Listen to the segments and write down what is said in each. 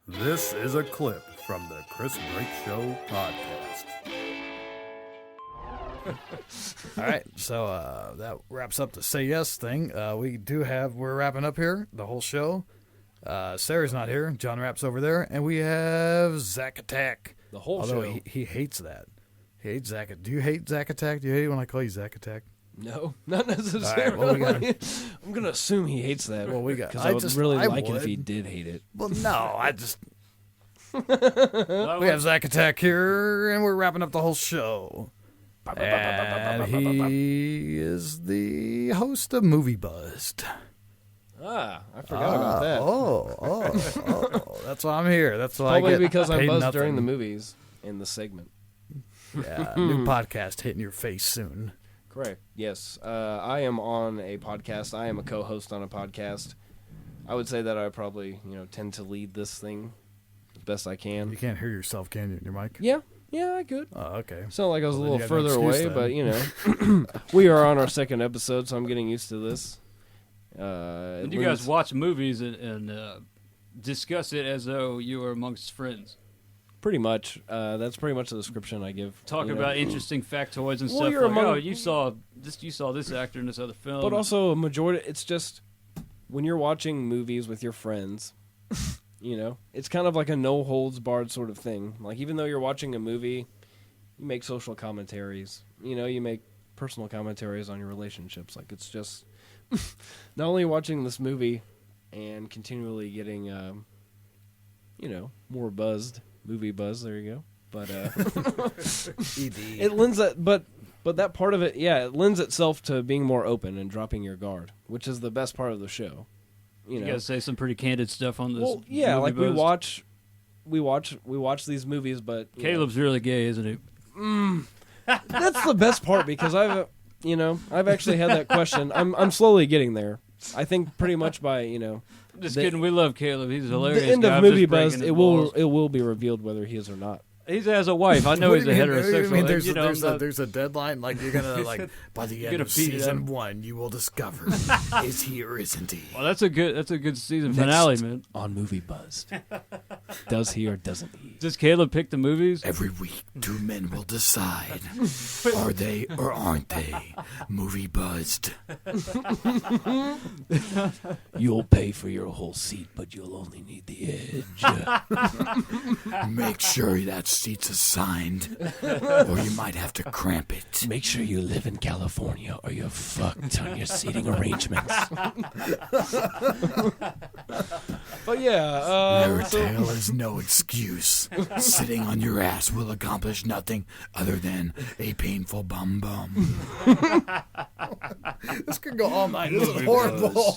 This is a clip from the Chris Brake Show podcast. All right, so that wraps up the Say Yes thing. We're wrapping up here, the whole show. Sarah's not here. John Rapp's over there. And we have Zack Attack. The whole show. Although he hates that. He hates Zack. Do you hate Zack Attack? Do you hate it when I call you Zack Attack? No, not necessarily. Right, I'm going to assume he hates that. Well, because I would really like it if he did hate it. Well, no, I just... we have Zack Attack here, and we're wrapping up the whole show. And he is the host of Movie Buzzed. I forgot about that. Oh, that's why I'm here. That's why Probably I get because I'm paid buzzed nothing. during the movies in the segment. Yeah, new podcast hitting your face soon. Correct. Yes. I am on a podcast. I am a co-host on a podcast. I would say that I probably, tend to lead this thing as best I can. You can't hear yourself, can you, in your mic? Yeah, I could. Oh, okay. Sounded like I was a Well, little then further you away, got no but, we are on our second episode, so I'm getting used to this. And you guys watch movies and discuss it as though you were amongst friends. Pretty much. That's pretty much the description I give. Talk about interesting factoids and Well, stuff. you're Like, you saw this actor in this other film. But also, a majority, it's just, when you're watching movies with your friends, it's kind of like a no-holds-barred sort of thing. Like, even though you're watching a movie, you make social commentaries. You make personal commentaries on your relationships. Like, it's just, not only watching this movie and continually getting, more buzzed. Movie buzz, there you go. But it lends that, but that part of it, it lends itself to being more open and dropping your guard, which is the best part of the show. You guys say some pretty candid stuff on this. Well, yeah, movie like Buzzed. we watch these movies, but Caleb's really gay, isn't he? That's the best part because I've actually had that question. I'm slowly getting there. I think pretty much by Just kidding. We love Caleb. He's hilarious. the end guy. of I'm Movie just breaking Buzz, his it balls. will be revealed whether he is or not. He has a wife. I know he's a heterosexual. I mean, and, there's a deadline. Like, you're gonna by the end of season 1, you will discover is he or isn't he? Well, that's a good season finale, man. On Movie Buzzed, does he or doesn't he? Does Caleb pick the movies? Every week, 2 men will decide: are they or aren't they movie buzzed? You'll pay for your whole seat, but you'll only need the edge. Make sure that seat's assigned, or you might have to cramp it. Make sure you live in California, or you're fucked on your seating arrangements. But yeah, Your tail is no excuse. Sitting on your ass will accomplish nothing other than a painful bum bum. This could go all night. This is horrible.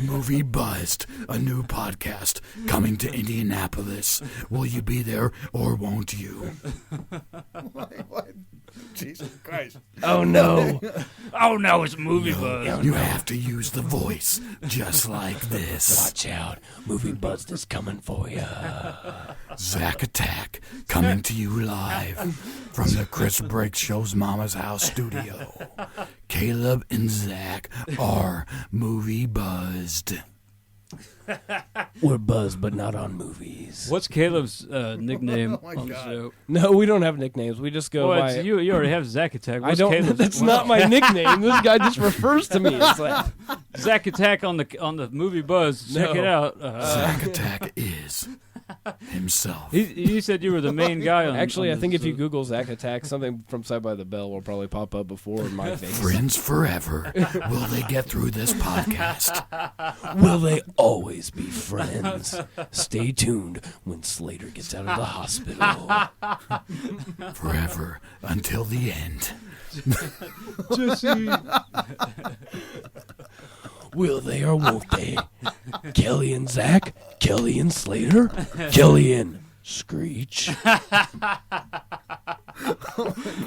Movie Buzzed, a new podcast coming to Indianapolis. Will you be there or won't you? What? Jesus Christ. oh no. Oh no, it's Movie Buzz. You have to use the voice just like this. Watch out, Movie Buzzed is coming for you. Zack Attack coming to you live from the Chris Brake Show's Mama's House studio. Caleb and Zack are Movie Buzzed. We're buzzed, but not on movies. What's Caleb's nickname my on the God. show? No, we don't have nicknames. We just go Well, by. you already have Zack Attack. I What's don't. Caleb's? That's not my nickname. This guy just refers to me. It's like Zack Attack on the Movie Buzz. Check No. it out. Zack Attack is himself. You said you were the main guy on. actually, on I think this, if you Google Zack Attack, something from Saved by the Bell will probably pop up before in my face. Friends forever. Will they get through this podcast? Will they always be friends? Stay tuned when Slater gets out of the hospital. Forever until the end. Jesse. Will they or won't they? Kelly and Zach? Kelly and Slater? Kelly and Screech?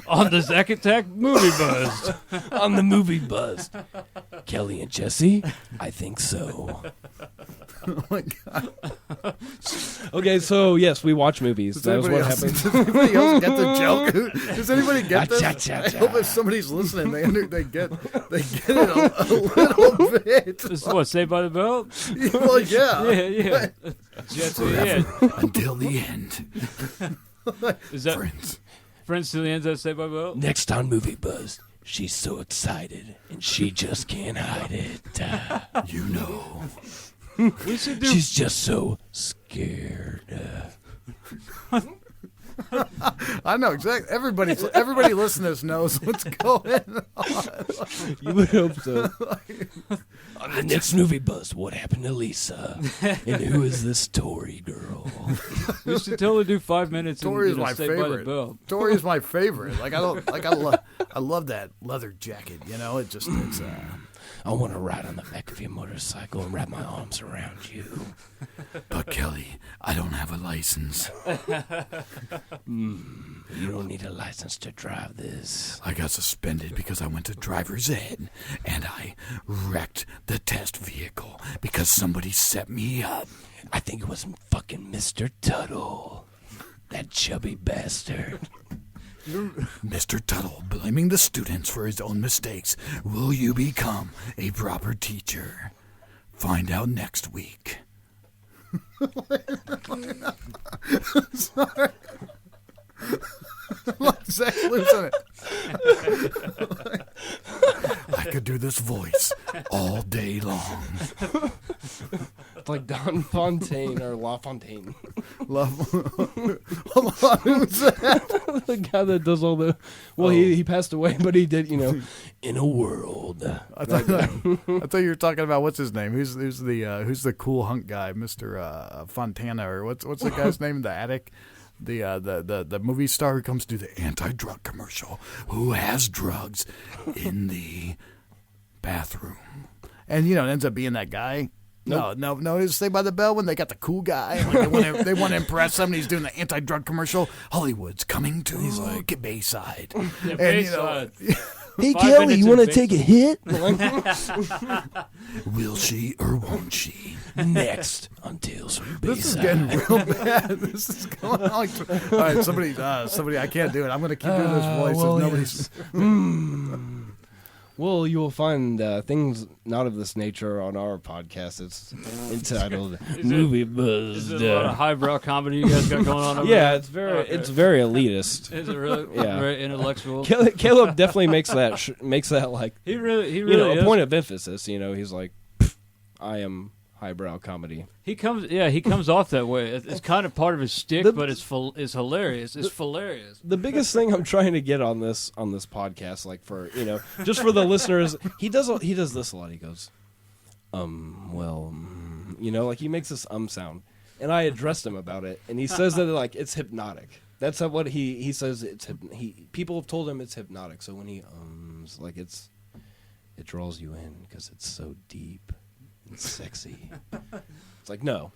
On the Zack Attack Movie Buzz. On the Movie Buzz. Kelly and Jesse? I think so. Oh my God. Okay, so yes, we watch movies. That was what happened. Does anybody else get the joke? Does anybody get this? Cha-cha-cha. I hope if somebody's listening, they get it a little bit. This is what, Saved by the Bell? Well, yeah. Yeah. Until the end. Is that Friends. Friends to the end? That Saved by the Bell? Next on Movie Buzz, she's so excited and she just can't hide it. You know. We should do. She's just so scared. I know exactly. Everybody listening to this knows what's going on. You would hope so. On the next Movie Buzz, what happened to Lisa? And who is this Tori girl? We should totally do 5 minutes. Tori is my Saved by the favorite. Bell. Tori is my favorite. I love that leather jacket. You know, it's. I want to ride on the back of your motorcycle and wrap my arms around you. But Kelly, I don't have a license. You don't need a license to drive this. I got suspended because I went to driver's ed and I wrecked the test vehicle because somebody set me up. I think it was fucking Mr. Tuttle. That chubby bastard. Mr. Tuttle blaming the students for his own mistakes. Will you become a proper teacher? Find out next week. Sorry. Zack losing it. I could do this voice all day long. It's like Don Fontaine or La Fontaine. Hold on, who's that? The guy that does all the... Well, he passed away, but he did, in a world. I thought you were talking about what's his name? Who's the cool hunk guy, Mr. Fontana, or what's the guy's name? The attic, the movie star who comes to do the anti-drug commercial, who has drugs in the bathroom, and it ends up being that guy. Nope. No. It's Saved by the Bell when they got the cool guy. Like they want to impress somebody. He's doing the anti-drug commercial. Hollywood's coming to Bayside. Yeah, Bayside. Hey, 5 Kelly, minutes you in want to Bayside. take a hit? Will she or won't she? Next on Tales from Bayside. This is getting real bad. This is going on. All right, somebody, I can't do it. I'm going to keep doing this voice. Nobody's. Well, you will find things not of this nature on our podcast. It's entitled Movie Buzz. Is it a lot of highbrow comedy you guys got going on over Yeah, there? it's very elitist. Is it really? Yeah. Very intellectual? Caleb definitely makes that like He really a is. point of emphasis. He's like, I am highbrow comedy. He comes off that way. It's kind of part of his shtick, but it's hilarious. It's hilarious. The biggest thing I'm trying to get on this podcast, like for just for the listeners, he does this a lot. He goes, like he makes this sound, and I addressed him about it, and he says that like it's hypnotic. That's what he says. People have told him it's hypnotic. So when he like it draws you in because it's so deep. It's sexy. It's like, no,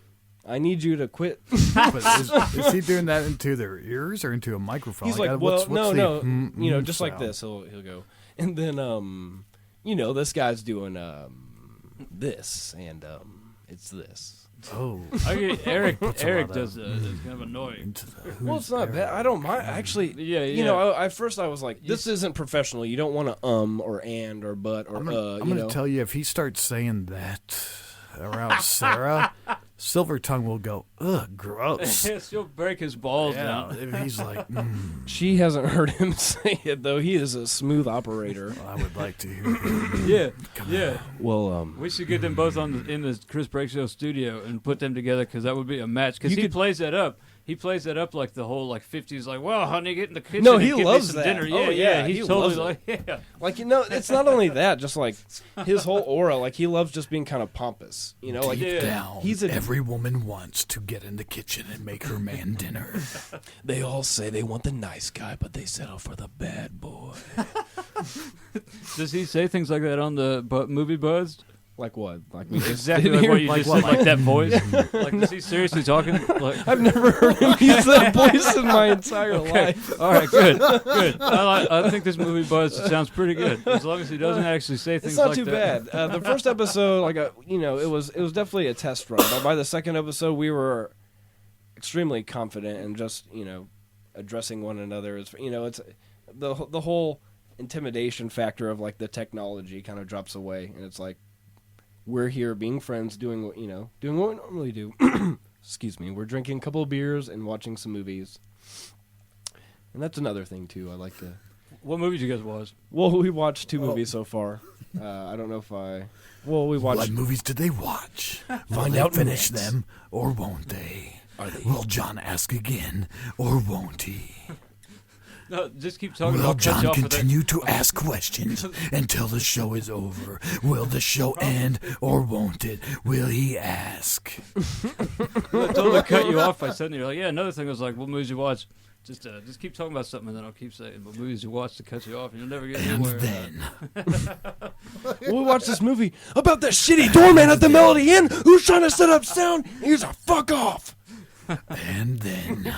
I need you to quit. But is he doing that into their ears or into a microphone? He's like, what's no, the, just like this. He'll go, and then this guy's doing this, and it's this. Oh, Eric does it's kind of annoying. Well, it's not bad. I don't mind. Actually, yeah. At first I was like, this isn't professional. You don't want to or and or but or I'm going to tell you, if he starts saying that around Sarah, Silver Tongue will go, ugh, gross. She'll break his balls down. If he's like, She hasn't heard him say it though. He is a smooth operator. I would like to hear him. Yeah. Well, We should get them both in the Chris Break Show studio and put them together because that would be a match. Because he plays that up. He plays that up like the whole 50s, like, well, honey, get in the kitchen. No, and he get me loves some that. dinner. Oh, Yeah, he he's totally loves like, yeah. like it's not only that, just like his whole aura. Like he loves just being kind of pompous. Like Deep down, he's every woman wants to get in the kitchen and make her man dinner. They all say they want the nice guy, but they settle for the bad boy. Does he say things like that on the movie Buzzed? Like what? Like we just Exactly did like what here? you Like just what? said, like that voice. Like, is he seriously talking? Like, I've never heard him use that voice in my entire life. all right, good. I think this movie Buzz sounds pretty good as long as he doesn't actually say things It's not like too that. bad. The first episode, it was definitely a test run. But by the second episode, we were extremely confident and just addressing one another. It's it's the whole intimidation factor of like the technology kind of drops away, and it's like we're here being friends, doing what we normally do. We're drinking a couple of beers and watching some movies. And that's another thing, too. I like to... What movies you guys watch? Well, we watched 2 movies so far. I don't know if I... Well, we watched... What movies did they watch? Find Will out they finish next. them, or won't they? Are they... Will John ask again, or won't he? No, just keep talking Will about cut you John off with that. continue to ask questions until the show is over? Will the show end, or won't it? Will he ask? I totally cut you off by saying you're like, yeah. Another thing was like, what movies you watch? Just keep talking about something, and then I'll keep saying what movies you watch to cut you off, and you'll never get And anywhere. then, Well, we watched this movie about the shitty doorman at the Melody Inn who's trying to set up sound. He's a fuck off. and then,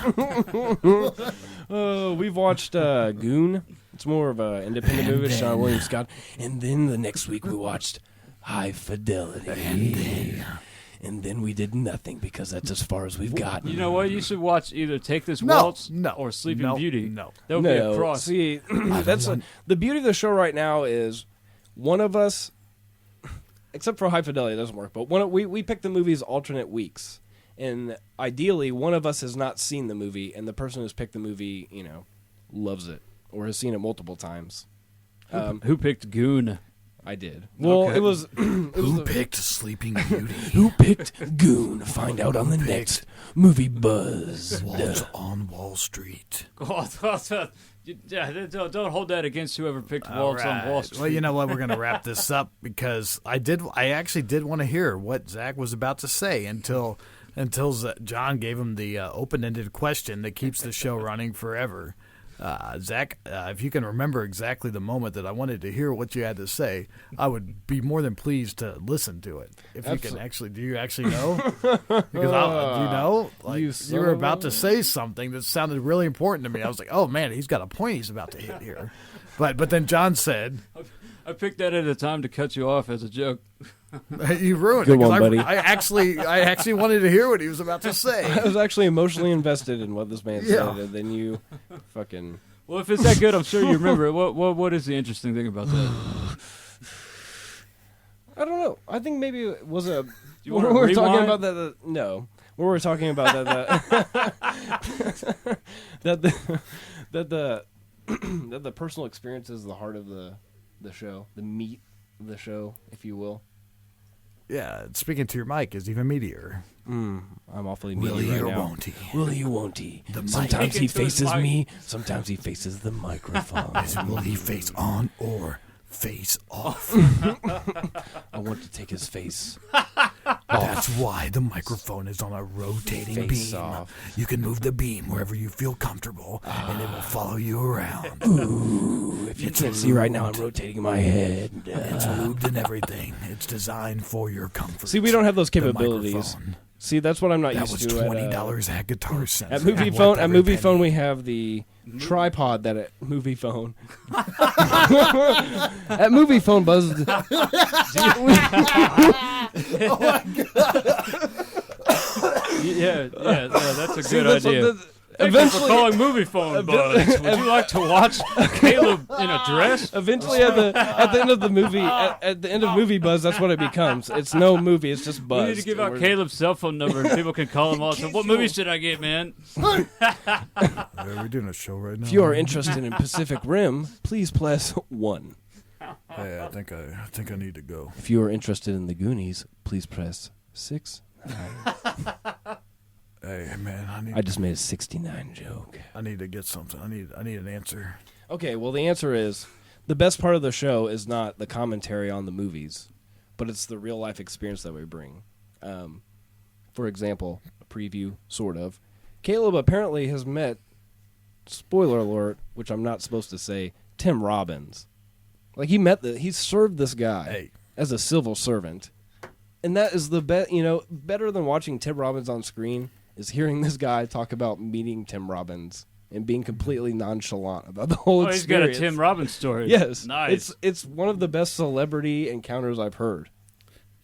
We've watched Goon. It's more of an independent movie, Sean William Scott. And then the next week we watched High Fidelity. And then we did nothing because that's as far as we've gotten. You know what? You should watch either Take This No, Waltz no, or Sleeping no, Beauty. no. That would be a cross. See, that's the beauty of the show right now is one of us, except for High Fidelity, it doesn't work. But we pick the movies alternate weeks, and ideally, one of us has not seen the movie, and the person who's picked the movie, loves it or has seen it multiple times. Who picked Goon? I did. Well, Okay. it was. Who picked Sleeping Beauty? Who picked Goon? Find out on the next Movie Buzz. Waltz on Wall Street. Don't hold that against whoever picked Waltz on Wall Street. Well, you know what? We're going to wrap this up because I actually did want to hear what Zach was about to say until John gave him the open-ended question that keeps the show running forever. Zach, if you can remember exactly the moment that I wanted to hear what you had to say, I would be more than pleased to listen to it. If you can actually, do you actually know? Because you were about to say something that sounded really important to me. I was like, oh man, he's got a point he's about to hit here. But then John said, I picked that at a time to cut you off as a joke. you ruined Good it. 'Cause one, buddy. I actually wanted to hear what he was about to say. I was actually emotionally invested in what this man Yeah. said, and then you fucking... Well, if it's that good, I'm sure you remember it. What is the interesting thing about that? I don't know. I think maybe it was a... You when wanna we were talking rewind? about that... No. When we were talking about that the personal experience is the heart of the show, the meat of the show, if you will. Yeah, speaking to your mic is even meatier. I'm awfully Will meaty he right or now. won't he? Will he, won't he? The mic. Sometimes Take he it to his faces mic. me, sometimes he faces the microphone. Will he face on or face off? I want to take his face. That's why the microphone is on a rotating Face beam. off. You can move the beam wherever you feel comfortable, and it will follow you around. Ooh, if you It's can't see right now, I'm moved. rotating my head. It's moved and everything. It's designed for your comfort. See, we don't have those The capabilities. microphone. See, that's what I'm not That used was to. $20 at Guitar Center. At Movie Worth Phone, every penny. we have the tripod that at Movie Phone. At Movie Phone, Buzz. Yeah, that's a See, good that's what idea. the- Thank you for Eventually, calling Movie Phone Buzz. Would you like to watch Caleb in a dress? eventually, at the end of the movie, at the end of Movie Buzz, that's what it becomes. It's no movie. It's just Buzz. We need to give out Caleb's cell phone number and people can call him all. So, what movies should I get, man? Are we doing a show right now? If you are interested in Pacific Rim, please press 1. Hey, I think I need to go. If you are interested in the Goonies, please press 6. Hey, man, I just made a 69 joke. I need to get something. I need an answer. Okay, well, the answer is the best part of the show is not the commentary on the movies, but it's the real life experience that we bring. For example, a preview, sort of. Caleb apparently has met, spoiler alert, which I'm not supposed to say, Tim Robbins. Like, he served this guy as a civil servant. And that is the better than watching Tim Robbins on screen is hearing this guy talk about meeting Tim Robbins and being completely nonchalant about the whole He's got a experience. Tim Robbins story. Yes. Nice. It's one of the best celebrity encounters I've heard.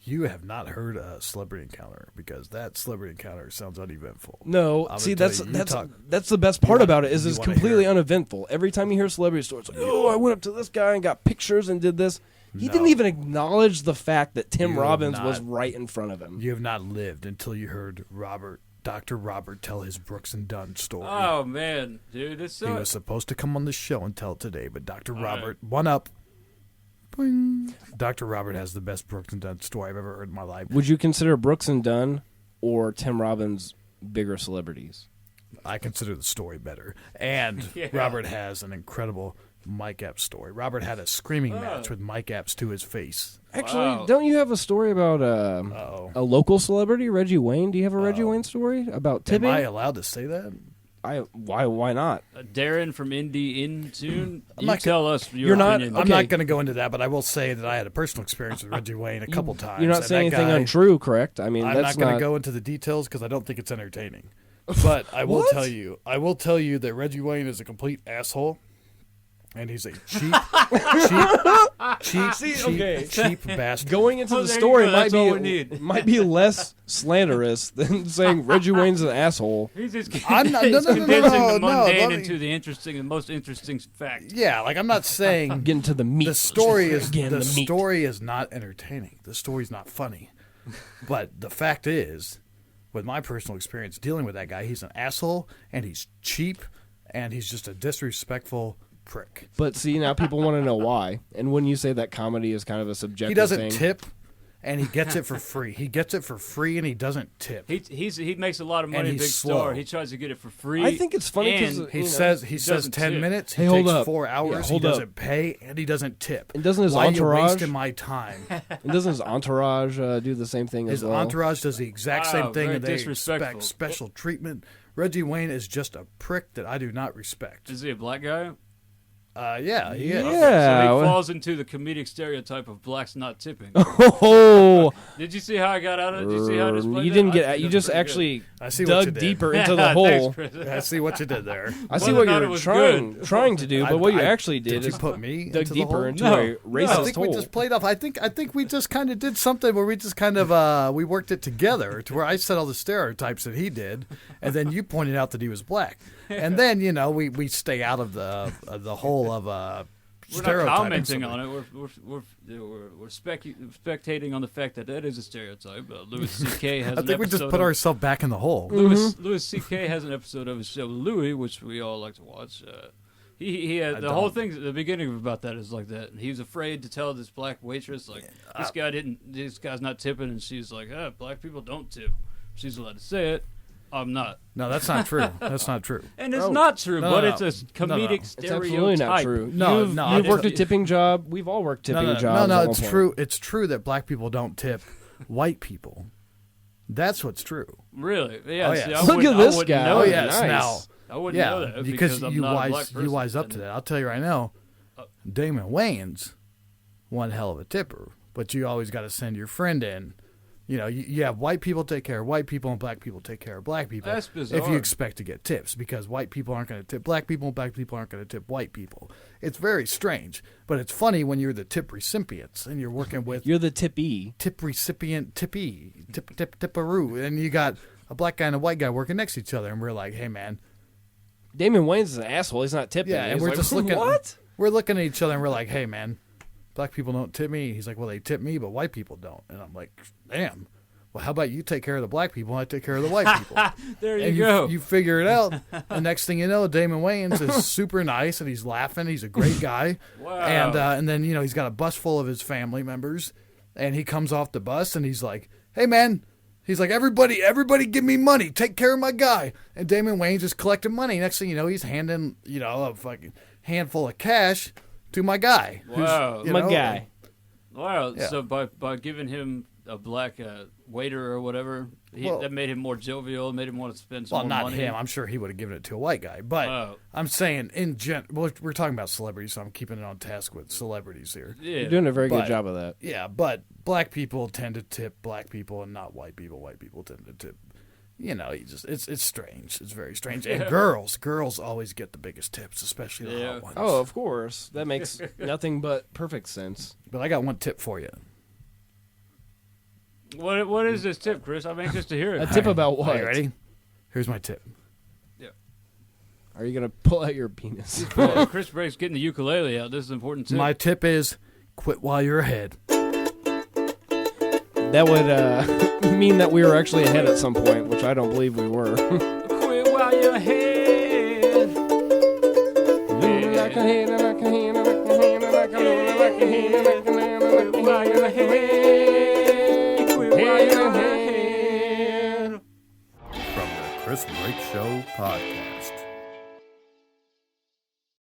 You have not heard a celebrity encounter because that celebrity encounter sounds uneventful. No, I would see tell that's you, you that's talk- that's the best part about it is you it's wanna completely hear- uneventful. Every time you hear a celebrity story, it's like, oh, I went up to this guy and got pictures and did this. He No. didn't even acknowledge the fact that Tim You have Robbins was not- right in front of him. You have not lived until you heard Robert Dr. Robert tell his Brooks and Dunn story. Oh man, dude, it's so. He was supposed to come on the show and tell it today, but Dr. Robert, one up. Boing. Dr. Robert has the best Brooks and Dunn story I've ever heard in my life. Would you consider Brooks and Dunn or Tim Robbins bigger celebrities? I consider the story better. And Robert has an incredible Mike Epps story. Robert had a screaming match with Mike Epps to his face. Actually, don't you have a story about a local celebrity, Reggie Wayne? Do you have a Reggie Wayne story about tipping? Am I allowed to say that? Why not? Darren from Indy in tune. Tell us your opinion. I'm not going to go into that, but I will say that I had a personal experience with Reggie Wayne a couple times. You're not saying anything untrue, correct? I mean, I'm not going to go into the details because I don't think it's entertaining. But I will tell you that Reggie Wayne is a complete asshole. And he's a cheap bastard. Going into the story might be less slanderous than saying Reggie Wayne's an asshole. He's just condensing the mundane into the most interesting fact. Yeah, like I'm not saying getting to the meat. The story is not entertaining. The story's not funny. But the fact is, with my personal experience dealing with that guy, he's an asshole and he's cheap and he's just a disrespectful prick. But see, now people want to know why. And when you say that comedy is kind of a subjective he doesn't thing, tip, and he gets it for free. He gets it for free, and he doesn't tip. He makes a lot of money. Big slow. star. He tries to get it for free. I think it's funny because he says 10 minutes. Hey, he hold takes up. 4 hours. Yeah, he doesn't pay, and he doesn't tip. And doesn't his Why entourage? Are you wasting my time? And doesn't his entourage do the same thing as well? His entourage does the exact same thing, and they disrespectful. expect special treatment. Reggie Wayne is just a prick that I do not respect. Is he a black guy? Yeah, he is. Yeah. So he falls into the comedic stereotype of blacks not tipping. Oh. Did you see how I got out of it? Did you see how I displayed You that? didn't get. You just actually dug deeper into the hole. I see what you did there. I see what you're trying to do, but what you actually did is put me dug into deeper the into hole? a racist I think hole. we just played off. I think we just kind of did something where we just kind of we worked it together to where I said all the stereotypes that he did, and then you pointed out that he was black, and then we stay out of the hole of. We're not commenting on it. We're spectating on the fact that is a stereotype. Louis C.K. has. I think we just put ourselves back in the hole. Louis C.K. has an episode of his show Louis, which we all like to watch. He had the whole thing. The beginning about that is like that. He was afraid to tell this black waitress like this guy's not tipping, and she's like, black people don't tip. She's allowed to say it. I'm not. No, that's not true. That's not true. And it's not true, but it's a comedic stereotype. It's absolutely not true. You've worked a tipping job. We've all worked tipping jobs. No, it's true. It's true that black people don't tip white people. That's what's true. Really? Yeah. Oh, yeah. Look at this guy. Oh, yes. Nice. Now, I wouldn't know that because I'm not a black person. you wise up to that. I'll tell you right now, Damon Wayans, one hell of a tipper, but you always got to send your friend in. You have white people take care of white people and black people take care of black people. That's bizarre. If you expect to get tips, because white people aren't going to tip black people and black people aren't going to tip white people. It's very strange, but it's funny when you're the tip recipients and you're working with... You're the tippee. Tip recipient, tippee, tipperoo, and you got a black guy and a white guy working next to each other, and we're like, hey, man. Damon Wayans is an asshole. He's not tipping. Yeah, and He's we're like, just looking... What? We're looking at each other, and we're like, hey, man, black people don't tip me. He's like, well, they tip me, but white people don't. And I'm like, damn. Well, how about you take care of the black people and I take care of the white people? There you go. You figure it out. The next thing you know, Damon Wayans is super nice and he's laughing. He's a great guy. Wow. And then, he's got a bus full of his family members. And he comes off the bus and he's like, hey, man. He's like, everybody give me money. Take care of my guy. And Damon Wayans is collecting money. Next thing you know, he's handing, a fucking handful of cash to my guy. Wow. My guy. Wow. Yeah. So by giving him a black waiter or whatever, that made him more jovial, made him want to spend some more money. Well, not him. I'm sure he would have given it to a white guy. But I'm saying we're talking about celebrities, so I'm keeping it on task with celebrities here. Yeah. You're doing a very good job of that. Yeah, but black people tend to tip black people and not white people. White people tend to tip. It's strange. It's very strange. And girls always get the biggest tips, especially the hot ones. Oh, of course. That makes nothing but perfect sense. But I got one tip for you. What is this tip, Chris? I'm anxious to hear it. A tip about what? Are you ready? Here's my tip. Yeah. Are you going to pull out your penis? Chris Break's getting the ukulele out. This is an important tip. My tip is quit while you're ahead. that would mean that we were actually ahead at some point, which I don't believe we were. Quit while you're ahead. Like a hand, like a hand, like a hand, like a hand, like a hand, like a hand, like a hand, While you're ahead. Quit while you're ahead. From the Chris Brake Show podcast.